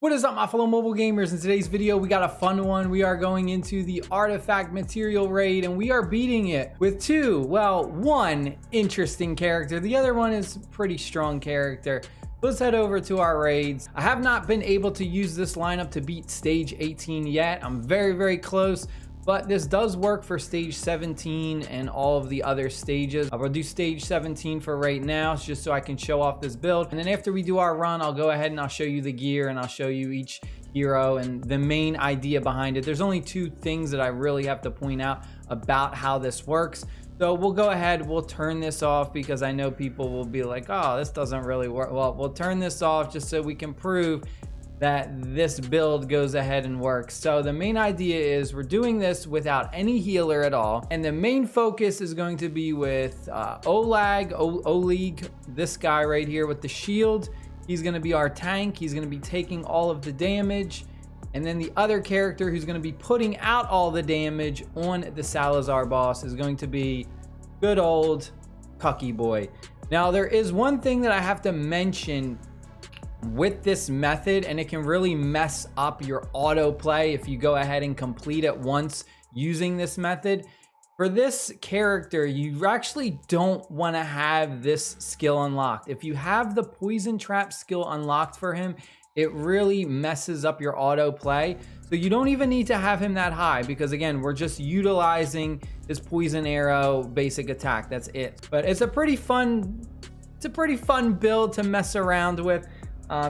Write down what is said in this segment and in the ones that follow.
What is up, my fellow mobile gamers? In today's video, we got a fun one. We are going into the artifact material raid, and we are beating it with one interesting character. The other one is a pretty strong character. Let's head over to our raids. I have not been able to use this lineup to beat stage 18 yet. I'm very close, but this does work for stage 17 and all of the other stages. I will do stage 17 for right now, just so I can show off this build. And then after we do our run, I'll go ahead and I'll show you the gear and I'll show you each hero and the main idea behind it. There's only two things that I really have to point out about how this works. So we'll go ahead, we'll turn this off because I know people will be like, oh, this doesn't really work. Well, we'll turn this off just so we can prove that this build goes ahead and works. So the main idea is we're doing this without any healer at all. And the main focus is going to be with Oleg, this guy right here with the shield. He's gonna be our tank. He's gonna be taking all of the damage. And then the other character who's gonna be putting out all the damage on the Salazar boss is going to be good old Cucky Boy. Now there is one thing that I have to mention with this method, and it can really mess up your autoplay if you go ahead and complete it once using this method. For this character, you actually don't want to have this skill unlocked. If you have the poison trap skill unlocked for him, it really messes up your autoplay. So you don't even need to have him that high, because again, we're just utilizing his poison arrow basic attack. That's it. But it's a pretty fun build to mess around with.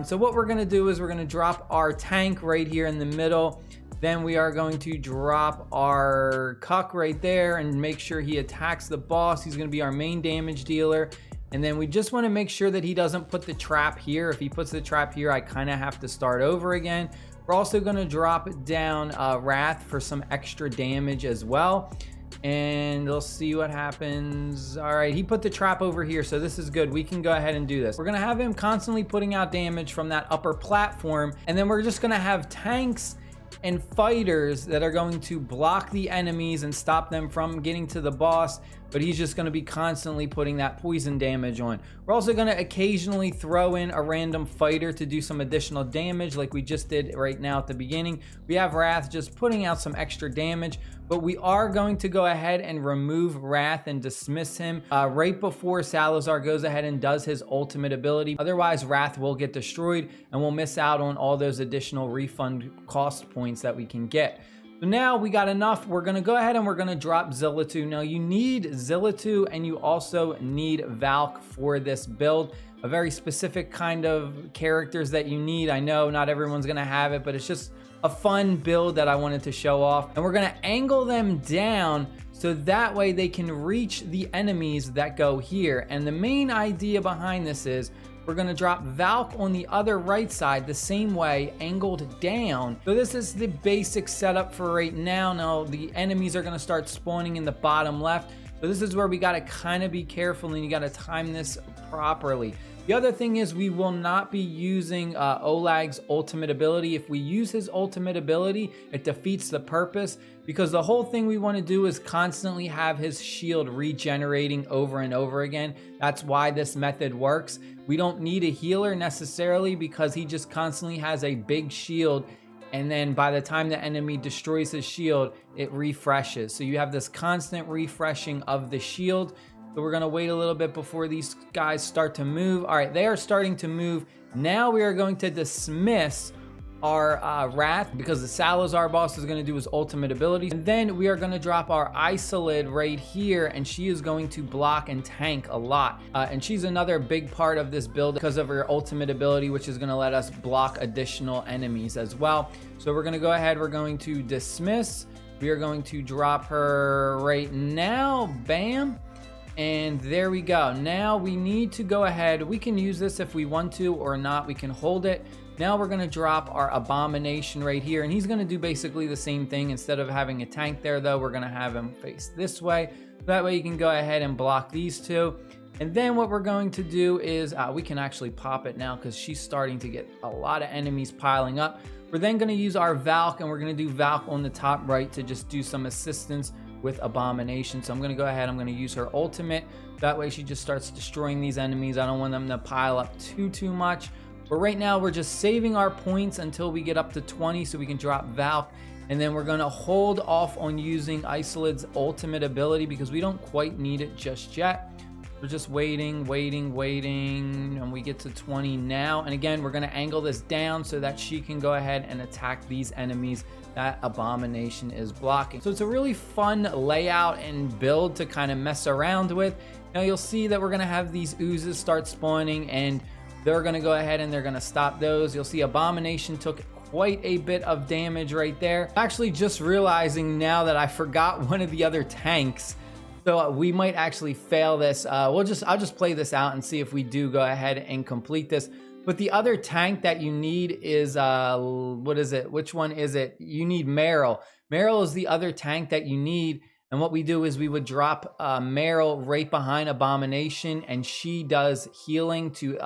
So what we're gonna do is we're gonna drop our tank right here in the middle. Then we are going to drop our cuck right there and make sure he attacks the boss. He's gonna be our main damage dealer. And then we just wanna make sure that he doesn't put the trap here. If he puts the trap here, I kinda have to start over again. We're also gonna drop down Wrath for some extra damage as well. And we'll see what happens. All right, he put the trap over here, so this is good. We can go ahead and do this. We're gonna have him constantly putting out damage from that upper platform, and then we're just gonna have tanks and fighters that are going to block the enemies and stop them from getting to the boss, but he's just going to be constantly putting that poison damage on. We're also going to occasionally throw in a random fighter to do some additional damage like we just did right now at the beginning. We have Wrath just putting out some extra damage, but we are going to go ahead and remove Wrath and dismiss him right before Salazar goes ahead and does his ultimate ability. Otherwise, Wrath will get destroyed and we'll miss out on all those additional refund cost points that we can get. So now we got enough. We're gonna go ahead and we're gonna drop Zillatu. Now you need Zillatu and you also need Valk for this build. A very specific kind of characters that you need. I know not everyone's gonna have it, but it's just a fun build that I wanted to show off. And we're gonna angle them down so that way they can reach the enemies that go here. And the main idea behind this is we're gonna drop Valk on the other right side the same way, angled down. So this is the basic setup for right now. Now the enemies are gonna start spawning in the bottom left. So this is where we gotta kind of be careful and you gotta time this properly. The other thing is we will not be using Oleg's ultimate ability. If we use his ultimate ability, it defeats the purpose, because the whole thing we want to do is constantly have his shield regenerating over and over again. That's why this method works. We don't need a healer necessarily because he just constantly has a big shield, and then by the time the enemy destroys his shield, it refreshes. So you have this constant refreshing of the shield. So we're gonna wait a little bit before these guys start to move. All right, they are starting to move. Now we are going to dismiss our Wrath because the Salazar boss is gonna do his ultimate ability. And then we are gonna drop our Isolid right here, and she is going to block and tank a lot. And she's another big part of this build because of her ultimate ability, which is gonna let us block additional enemies as well. So we're gonna go ahead, we're going to dismiss. We are going to drop her right now, bam. And there we go. Now we need to go ahead. We can use this if we want to or not. We can hold it. Now we're gonna drop our Abomination right here, and he's gonna do basically the same thing. Instead of having a tank there though, we're gonna have him face this way. That way you can go ahead and block these two. And then what we're going to do is, we can actually pop it now because she's starting to get a lot of enemies piling up. We're then gonna use our Valk, and we're gonna do Valk on the top right to just do some assistance with Abomination. So I'm gonna go ahead, I'm gonna use her ultimate. That way she just starts destroying these enemies. I don't want them to pile up too much. But right now we're just saving our points until we get up to 20 so we can drop Valk. And then we're gonna hold off on using Isolade's ultimate ability because we don't quite need it just yet. We're just waiting, and we get to 20 now. And again, we're gonna angle this down so that she can go ahead and attack these enemies that Abomination is blocking. So it's a really fun layout and build to kind of mess around with. Now you'll see that we're gonna have these oozes start spawning and they're gonna go ahead and they're gonna stop those. You'll see Abomination took quite a bit of damage right there. Actually just realizing now that I forgot one of the other tanks. So we might actually fail this. I'll just play this out and see if we do go ahead and complete this. But the other tank that you need is, what is it? Which one is it? You need Meryl. Meryl is the other tank that you need. And what we do is we would drop Meryl right behind Abomination, and she does healing to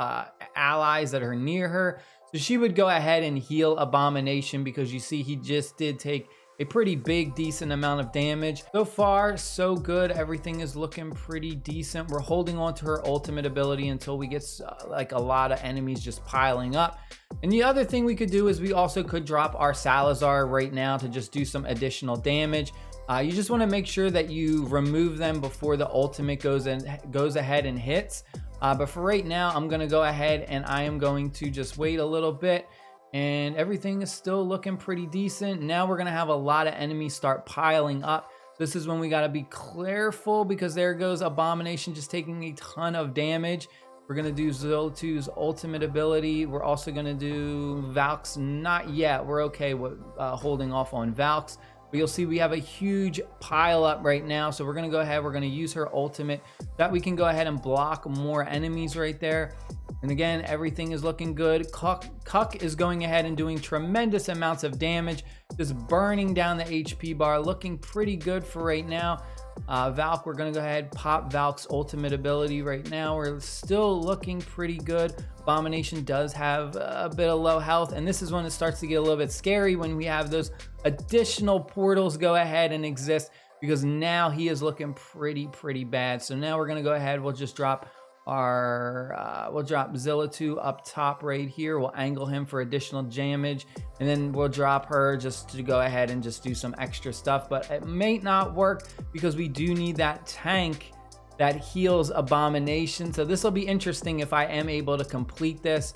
allies that are near her. So she would go ahead and heal Abomination because you see he just did take a pretty big, decent amount of damage. So far, so good. Everything is looking pretty decent. We're holding on to her ultimate ability until we get like a lot of enemies just piling up. And the other thing we could do is we also could drop our Salazar right now to just do some additional damage. You just want to make sure that you remove them before the ultimate goes ahead and hits. But for right now, I'm going to go ahead and I am going to just wait a little bit. And everything is still looking pretty decent. Now we're gonna have a lot of enemies start piling up. This is when we gotta be careful because there goes Abomination just taking a ton of damage. We're gonna do Zoltu's ultimate ability. We're also gonna do Valk's, not yet. We're okay with holding off on Valk's. But you'll see we have a huge pile up right now. So we're gonna go ahead, we're gonna use her ultimate so that we can go ahead and block more enemies right there. And again, everything is looking good. Cuck is going ahead and doing tremendous amounts of damage, just burning down the HP bar, looking pretty good for right now. Valk, we're gonna go ahead and pop Valk's ultimate ability right now. We're still looking pretty good. Abomination does have a bit of low health, and this is when it starts to get a little bit scary when we have those additional portals go ahead and exist, because now he is looking pretty bad. So now we're gonna go ahead, we'll just drop our we'll drop Zilla2 up top right here. We'll angle him for additional damage, and then we'll drop her just to go ahead and just do some extra stuff. But it may not work because we do need that tank that heals Abomination. So this will be interesting if I am able to complete this.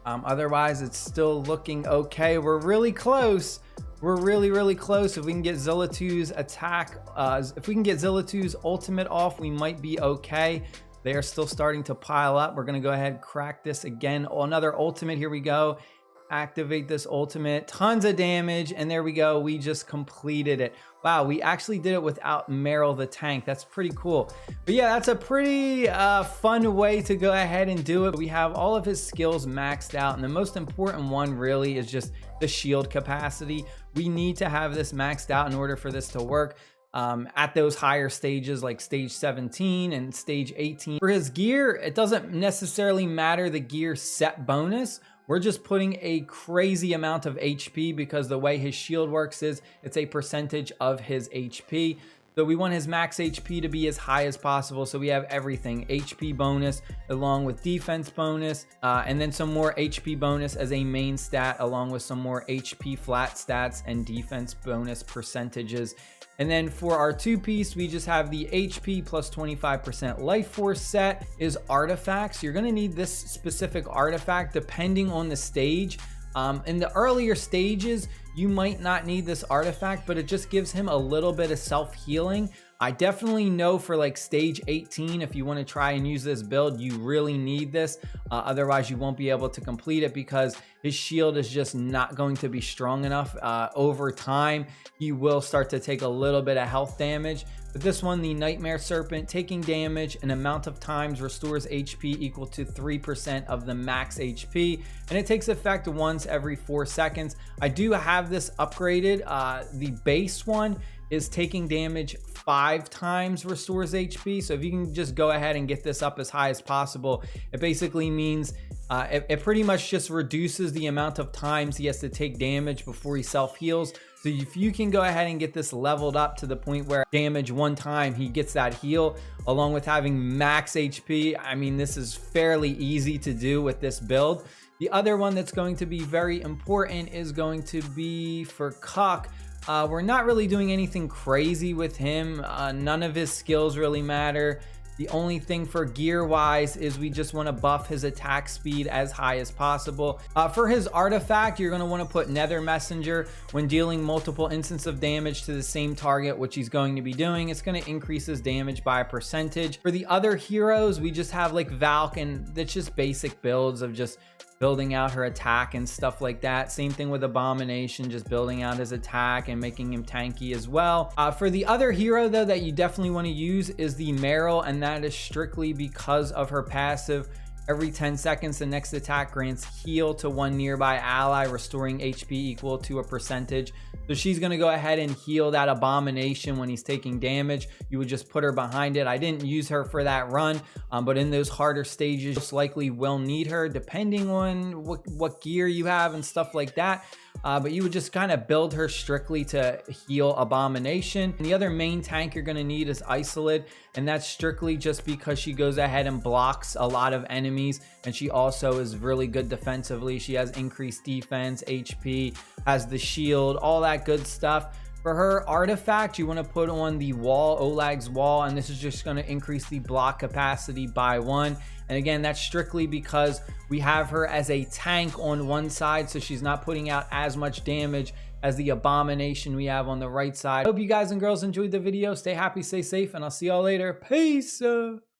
Otherwise it's still looking okay. We're really close. We're really close. If we can get Zilla2's attack, if we can get Zilla2's ultimate off, we might be okay. They are still starting to pile up. We're gonna go ahead and crack this again. Oh, another ultimate, here we go. Activate this ultimate, tons of damage, and there we go. We just completed it. Wow, we actually did it without Meryl the tank. That's pretty cool. But yeah, that's a pretty fun way to go ahead and do it. We have all of his skills maxed out, and the most important one really is just the shield capacity. We need to have this maxed out in order for this to work. At those higher stages like stage 17 and stage 18. For his gear, it doesn't necessarily matter the gear set bonus. We're just putting a crazy amount of HP because the way his shield works is it's a percentage of his HP. So we want his max HP to be as high as possible. So we have everything, HP bonus along with defense bonus, and then some more HP bonus as a main stat along with some more HP flat stats and defense bonus percentages. And then for our two-piece, we just have the HP plus 25% life force set is artifacts. You're gonna need this specific artifact depending on the stage. In the earlier stages, you might not need this artifact, but it just gives him a little bit of self-healing. I definitely know for like stage 18, if you want to try and use this build, you really need this. Otherwise, you won't be able to complete it because his shield is just not going to be strong enough. Over time, he will start to take a little bit of health damage. But this one, the Nightmare Serpent, taking damage an amount of times restores HP equal to 3% of the max HP, and it takes effect once every 4 seconds. I do have this upgraded. The base one is taking damage 5 times restores HP. So if you can just go ahead and get this up as high as possible, it basically means it pretty much just reduces the amount of times he has to take damage before he self heals. So if you can go ahead and get this leveled up to the point where damage 1 time he gets that heal, along with having max HP, I mean, this is fairly easy to do with this build. The other one that's going to be very important is going to be for Cuck. We're not really doing anything crazy with him. None of his skills really matter. The only thing for gear wise is we just want to buff his attack speed as high as possible. For his artifact, you're going to want to put Nether Messenger when dealing multiple instances of damage to the same target, which he's going to be doing. It's going to increase his damage by a percentage. For the other heroes, we just have like Valk, and that's just basic builds of just building out her attack and stuff like that. Same thing with Abomination, just building out his attack and making him tanky as well. For the other hero though that you definitely want to use is the Meryl, and that is strictly because of her passive. Every 10 seconds, the next attack grants heal to one nearby ally, restoring HP equal to a percentage. So she's going to go ahead and heal that Abomination when he's taking damage. You would just put her behind it. I didn't use her for that run, but in those harder stages, most likely will need her depending on what gear you have and stuff like that. But you would just kind of build her strictly to heal Abomination. And the other main tank you're going to need is Isolate, and that's strictly just because she goes ahead and blocks a lot of enemies, and she also is really good defensively. She has increased defense, HP, has the shield, all that good stuff. For her artifact, you want to put on the wall, Olag's wall, and this is just going to increase the block capacity by 1. And again, that's strictly because we have her as a tank on one side, so she's not putting out as much damage as the Abomination we have on the right side. Hope you guys and girls enjoyed the video. Stay happy, stay safe, and I'll see y'all later. Peace.